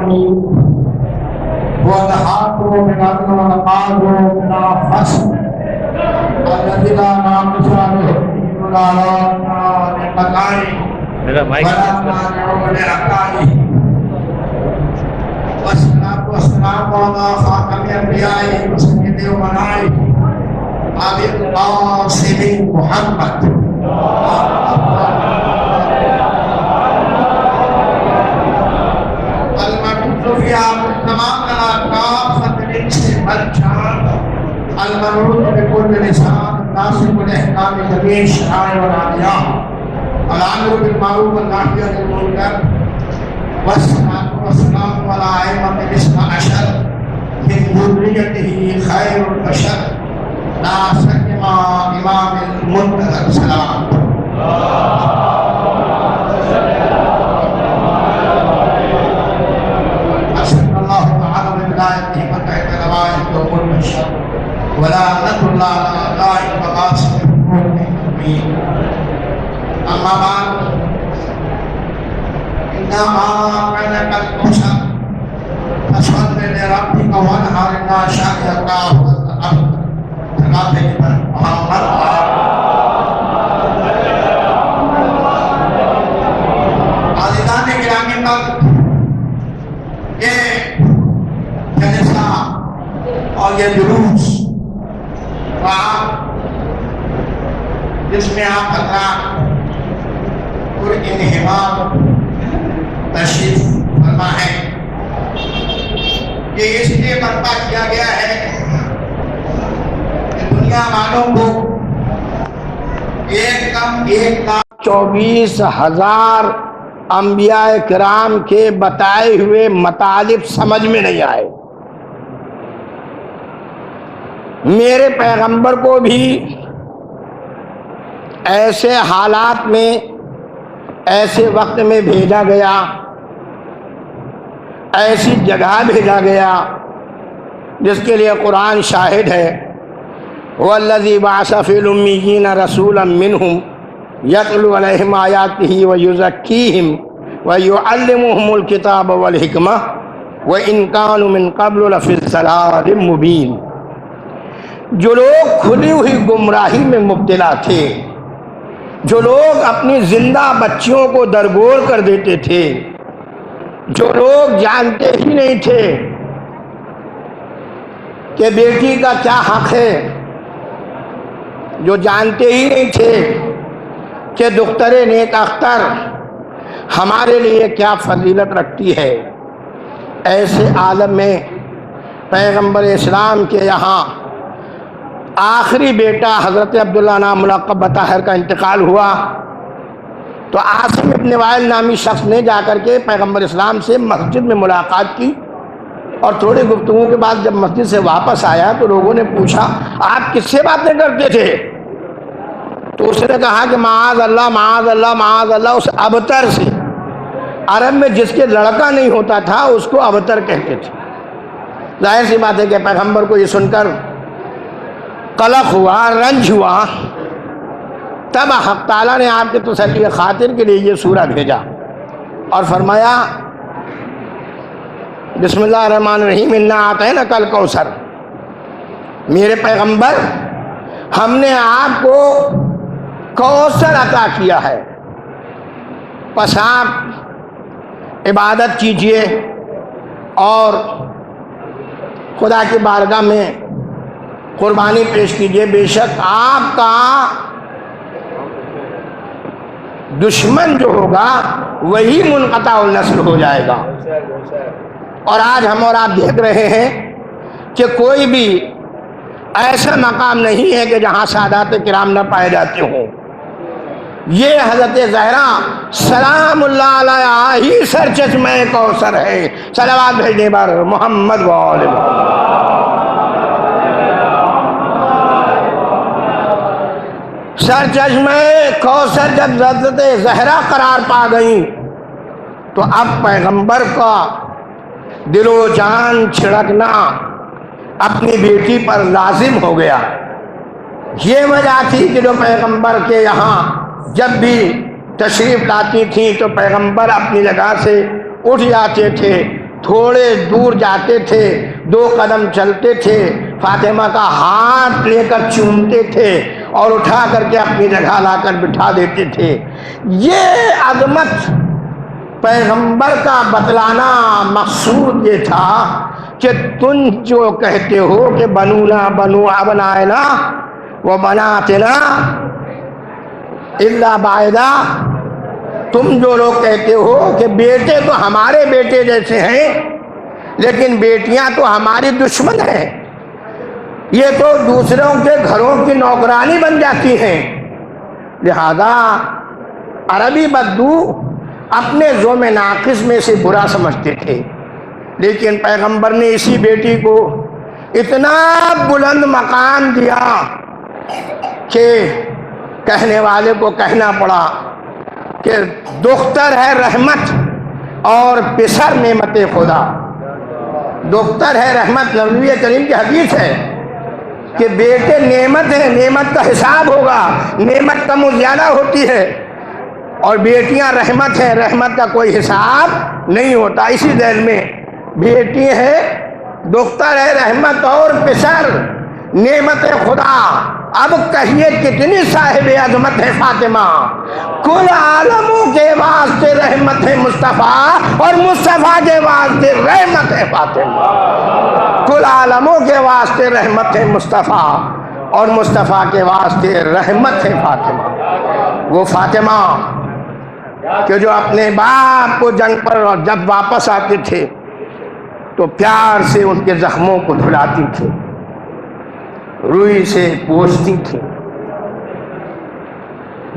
الرحيم ونهاكم من أن ونقاكم من الفسق الذي لا ناقص عنه ولا لمكانه ولا مانع لأكاله والصلاة والسلام على خاتم الأنبياء وسيد الأمناء أبي القاسم محمد المبعوث في تمام كافة الإنس والجان المبعوث بكل لسان ناصب الإحكام جميع الشرائع والأديان الأمر بالمعروف والنهي عن المنكر والصلاة والسلام على أئمة الاثنى عشر من ذريته خير البشر لا سيما إمام المنتظر سلام أسأل الله تعالى بولايته وتحت روايته وكل الشر ولعنة الله على أعداء المقاصد المؤمنين أما بعد إنما كان البشر فصل لربك وانحر إن شانئك هو الأبتر محمد عزیزان گرامی پر یہ جلسہ اور یہ جلوس جس میں آپ حضرات پرانہمام تشریف فرما ہے یہ اس لیے برپا کیا گیا ہے کہ دنیا والوں کو ایک کم 1,24,000 انبیاء کرام کے بتائے ہوئے مطالب سمجھ میں نہیں آئے. میرے پیغمبر کو بھی ایسے حالات میں ایسے وقت میں بھیجا گیا، ایسی جگہ بھیجا گیا جس کے لیے قرآن شاہد ہے. وَالَّذِي بَعَثَ فِي الْأُمِّيِّينَ رَسُولًا مِّنْهُمْ يَتْلُو عَلَيْهِمْ آيَاتِهِ وَيُزَكِّيهِمْ وَيُعَلِّمُهُمُ الْكِتَابَ وَالْحِكْمَةَ وَإِنْ كَانُوا مِنْ قَبْلُ لَفِي ضَلَالٍ مُّبِينٍ. جو لوگ کھلی ہوئی گمراہی میں مبتلا تھے، جو لوگ اپنی زندہ بچیوں کو درگور کر دیتے تھے، جو لوگ جانتے ہی نہیں تھے کہ بیٹی کا کیا حق ہے، جو جانتے ہی نہیں تھے کہ دختر نیک اختر ہمارے لیے کیا فضیلت رکھتی ہے، ایسے عالم میں پیغمبر اسلام کے یہاں آخری بیٹا حضرت عبداللہ نام ملقب بطاہر کا انتقال ہوا تو عاصم ابن وائل نامی شخص نے جا کر کے پیغمبر اسلام سے مسجد میں ملاقات کی، اور تھوڑی گفتگو کے بعد جب مسجد سے واپس آیا تو لوگوں نے پوچھا آپ کس سے باتیں کرتے تھے؟ تو اس نے کہا کہ معاذ اللہ معاذ اللہ معاذ اللہ، اس ابتر سے. عرب میں جس کے لڑکا نہیں ہوتا تھا اس کو ابتر کہتے تھے. ظاہر سی بات ہے کہ پیغمبر کو یہ سن کر قلق ہوا، رنج ہوا. تب حق تعالیٰ نے آپ کے تسلی خاطر کے لیے یہ سورہ بھیجا اور فرمایا بسم اللہ الرحمن الرحیم انا اعطیناک الکوثر. میرے پیغمبر ہم نے آپ کو کوثر عطا کیا ہے، پس آپ عبادت کیجئے اور خدا کی بارگاہ میں قربانی پیش کیجئے. بے شک آپ کا دشمن جو ہوگا وہی منقطع النسل ہو جائے گا. اور آج ہم اور آپ دیکھ رہے ہیں کہ کوئی بھی ایسا مقام نہیں ہے کہ جہاں سادات کرام نہ پائے جاتے ہوں. یہ حضرت زہرا سلام اللہ علیہا ہی سرچشمہ کوثر ہے. صلوات بھیجنے پر محمد و آل محمد. سرچشمہ کوثر جب حضرت زہرا قرار پا گئیں تو اب پیغمبر کا دل و جان چھڑکنا اپنی بیٹی پر لازم ہو گیا. یہ وجہ تھی کہ جو پیغمبر کے یہاں جب بھی تشریف لاتی تھیں تو پیغمبر اپنی جگہ سے اٹھ جاتے تھے، تھوڑے دور جاتے تھے، 2 قدم چلتے تھے، فاطمہ کا ہاتھ لے کر چومتے تھے اور اٹھا کر کے اپنی جگہ لا کر بٹھا دیتے تھے۔ یہ عظمت پیغمبر کا بتلانا مقصود یہ تھا کہ تم جو کہتے ہو کہ بنونا بنو ابنائنا و بناتنا الا بعیدا، تم جو لوگ کہتے ہو کہ بیٹے تو ہمارے بیٹے جیسے ہیں لیکن بیٹیاں تو ہماری دشمن ہیں، یہ تو دوسروں کے گھروں کی نوکرانی بن جاتی ہیں۔ لہذا عربی بدو اپنے ذوم ناقص میں سے برا سمجھتے تھے، لیکن پیغمبر نے اسی بیٹی کو اتنا بلند مقام دیا کہ کہنے والے کو کہنا پڑا کہ دختر ہے رحمت اور پسر نعمت خدا۔ دختر ہے رحمت، نبی کریم کی حدیث ہے کہ بیٹے نعمت ہے، نعمت کا حساب ہوگا، نعمت کم و زیادہ ہوتی ہے، اور بیٹیاں رحمت ہیں، رحمت کا کوئی حساب نہیں ہوتا۔ اسی ذیل میں بیٹی ہے، دختر ہے رحمت اور پسر نعمت خدا۔ اب کہیے کتنی صاحب عظمت ہے فاطمہ، کل عالموں کے واسطے رحمت ہے مصطفیٰ اور مصطفیٰ کے واسطے رحمت ہے فاطمہ۔ کل عالموں کے واسطے رحمت ہے مصطفیٰ اور مصطفیٰ کے واسطے رحمت ہے فاطمہ۔ وہ فاطمہ کہ جو اپنے باپ کو جنگ پر جب واپس آتے تھے تو پیار سے ان کے زخموں کو دھلاتی تھی، روئی سے پوچھتی تھی،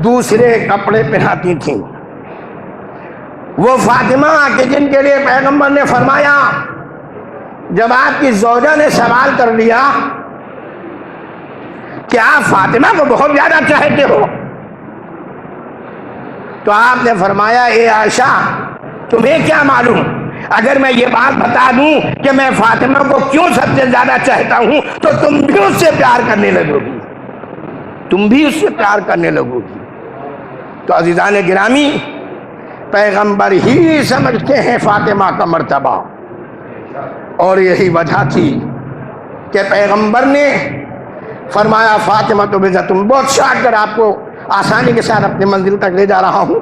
دوسرے کپڑے پہناتی تھیں۔ وہ فاطمہ کہ جن کے لیے پیغمبر نے فرمایا، جب آپ کی زوجہ نے سوال کر لیا کہ آپ فاطمہ کو بہت زیادہ چاہتے ہو، تو آپ نے فرمایا اے عائشہ تمہیں کیا معلوم، اگر میں یہ بات بتا دوں کہ میں فاطمہ کو کیوں سب سے زیادہ چاہتا ہوں تو تم بھی اس سے پیار کرنے لگو گی، تم بھی اس سے پیار کرنے لگو گی۔ تو عزیزان گرامی، پیغمبر ہی سمجھتے ہیں فاطمہ کا مرتبہ، اور یہی وجہ تھی کہ پیغمبر نے فرمایا فاطمہ تو بذات، بہت شاٹ کر آپ کو آسانی کے ساتھ اپنی منزل تک لے جا رہا ہوں۔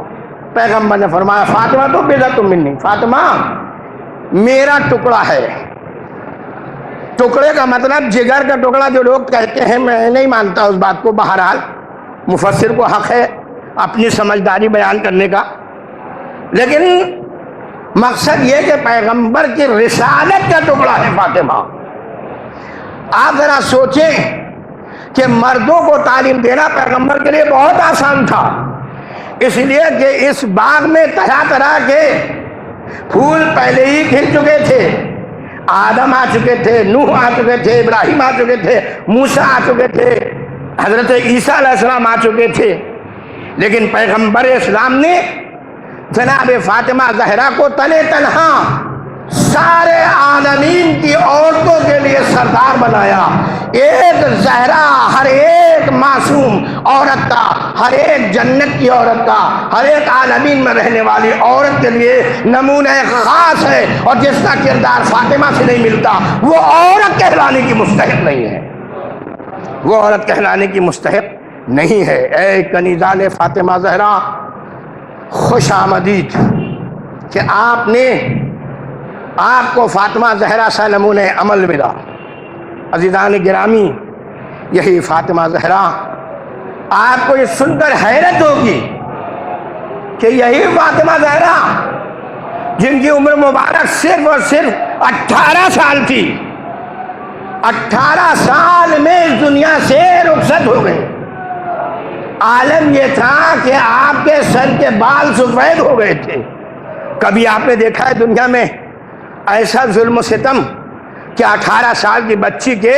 پیغمبر نے فرمایا فاطمہ تو بذات منی، فاطمہ میرا ٹکڑا ہے۔ ٹکڑے کا مطلب جگر کا ٹکڑا جو لوگ کہتے ہیں، میں نہیں مانتا اس بات کو، بہرحال مفسر کو حق ہے اپنی سمجھداری بیان کرنے کا، لیکن مقصد یہ کہ پیغمبر کی رسالت کا ٹکڑا ہے فاطمہ۔ آپ ذرا سوچیں کہ مردوں کو تعلیم دینا پیغمبر کے لیے بہت آسان تھا، اس لیے کہ اس باغ میں طرح طرح کے پھول پہلے ہی کھل چکے تھے، آدم آ چکے تھے، نوح آ چکے تھے، ابراہیم آ چکے تھے، موسیٰ آ چکے تھے، حضرت عیسیٰ علیہ السلام آ چکے تھے، لیکن پیغمبر اسلام نے جناب فاطمہ زہرا کو تنے تنہا سارے عالمین کی عورتوں کے لیے سردار بنایا۔ ایک زہرا ہر ایک معصوم عورت کا، ہر ایک جنت کی عورت کا، ہر ایک عالمین میں رہنے والی عورت کے لیے نمونہ خاص ہے، اور جس کا کردار فاطمہ سے نہیں ملتا وہ عورت کہلانے کی مستحق نہیں ہے، وہ عورت کہلانے کی مستحق نہیں ہے۔ اے کنیزان فاطمہ زہرا، خوش آمدید کہ آپ کو فاطمہ زہرا سے نمونہ عمل ملا۔ عزیزان گرامی، یہی فاطمہ زہرا، آپ کو یہ سن کر حیرت ہوگی کہ یہی فاطمہ زہرا جن کی عمر مبارک صرف اور صرف 18 سال تھی، 18 سال میں اس دنیا سے رخصت ہو گئی۔ عالم یہ تھا کہ آپ کے سر کے بال سفید ہو گئے تھے۔ کبھی آپ نے دیکھا ہے دنیا میں ایسا ظلم و ستم کہ 18 سال کی بچی کے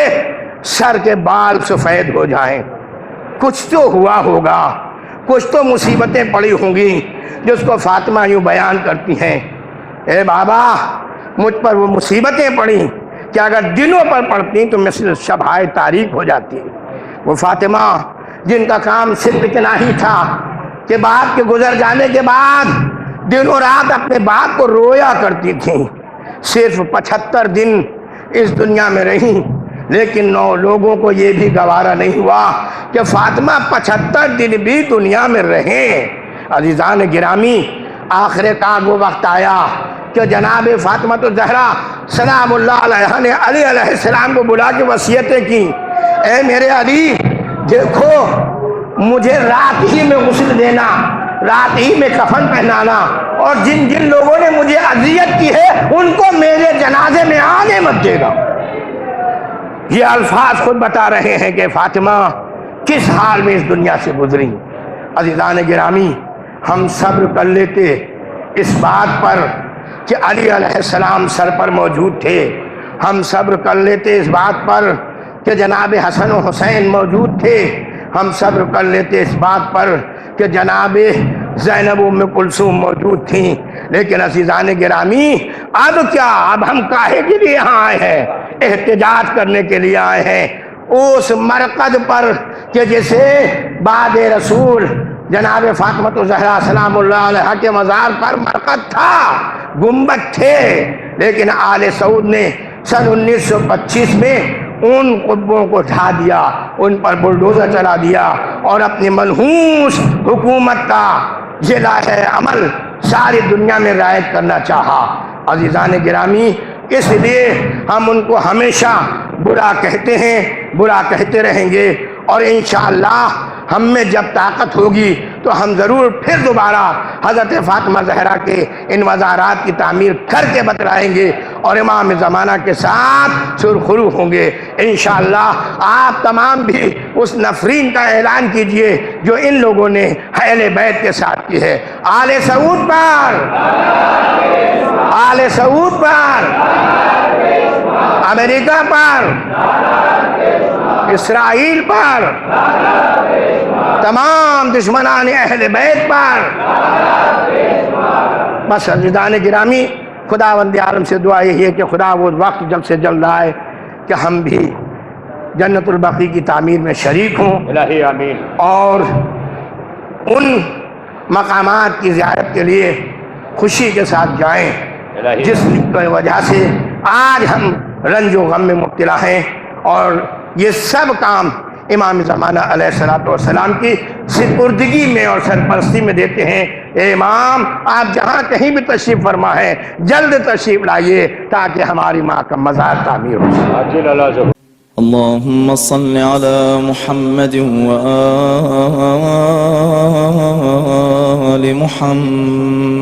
سر کے بال سفید ہو جائیں؟ کچھ تو ہوا ہوگا، کچھ تو مصیبتیں پڑی ہوں گی جس کو فاطمہ یوں بیان کرتی ہیں، اے بابا مجھ پر وہ مصیبتیں پڑیں کہ اگر دنوں پر پڑتی تو مثل شبائے تاریک ہو جاتی۔ وہ فاطمہ جن کا کام صرف اتنا ہی تھا کہ باپ کے گزر جانے کے بعد دن و رات اپنے باپ کو رویا کرتی تھیں، صرف 75 دن اس دنیا میں رہی، لیکن 9 لوگوں کو یہ بھی گوارا نہیں ہوا کہ فاطمہ 75 دن بھی دنیا میں رہیں۔ عزیزان گرامی، آخر کار وہ وقت آیا کہ جناب فاطمہ الزہرا سلام اللہ علیہ نے علی علیہ السلام کو بلا کے وصیتیں کی، اے میرے علی دیکھو، مجھے رات ہی میں غسل دینا، رات ہی میں کفن پہنانا، اور جن جن لوگوں نے مجھے اذیت کی ہے ان کو میرے جنازے میں آنے مت دے گا۔ یہ الفاظ خود بتا رہے ہیں کہ فاطمہ کس حال میں اس دنیا سے گزری۔ عزیزان گرامی، ہم صبر کر لیتے اس بات پر کہ علی علیہ السلام سر پر موجود تھے، ہم صبر کر لیتے اس بات پر کہ جناب حسن و حسین موجود تھے، ہم صبر کر لیتے اس بات پر کہ جناب زینب ام کلثوم موجود تھیں، لیکن عزیزان گرامی اب کیا، اب ہم کاہے کے لیے یہاں آئے ہیں؟ احتجاج کرنے کے لیے آئے ہیں اس مرقد پر کہ جسے بعد رسول جناب فاطمہ الزہرا سلام اللہ علیہ کے مزار پر مرقد تھا، گنبد تھے، لیکن آل سعود نے سن 1925 میں ان قبوں کو ڈھا دیا، ان پر بلڈوزر چلا دیا اور اپنی منحوس حکومت کا یہ لاہ عمل ساری دنیا میں رائج کرنا چاہا۔ عزیزان گرامی، اس لیے ہم ان کو ہمیشہ برا کہتے ہیں، برا کہتے رہیں گے، اور انشاءاللہ ہم میں جب طاقت ہوگی تو ہم ضرور پھر دوبارہ حضرت فاطمہ زہرا کے ان مزارات کی تعمیر کر کے بتلائیں گے اور امام زمانہ کے ساتھ سرخرو ہوں گے انشاءاللہ۔ آپ تمام بھی اس نفرین کا اعلان کیجئے جو ان لوگوں نے اہل بیت کے ساتھ کی ہے۔ آل سعود پر، آل سعود پر، امریکہ پر، اسرائیل پر، تمام دشمنان اہل بیت پر۔ بس عزیزان گرامی، خداوند عالم سے دعا یہی ہے کہ خدا وہ وقت جلد سے جلد آئے کہ ہم بھی جنت البقیع کی تعمیر میں شریک ہوں، الہی آمین، اور ان مقامات کی زیارت کے لیے خوشی کے ساتھ جائیں جس کی وجہ سے آج ہم رنج و غم میں مبتلا ہیں، اور یہ سب کام امام زمانہ علیہ السلام کی سپردگی میں اور سرپرستی میں دیتے ہیں۔ اے امام، آپ جہاں کہیں بھی تشریف فرما ہے جلد تشریف لائیے تاکہ ہماری ماں کا مزار تعمیر ہو سکے۔ اللهم صل على محمد وآل محمد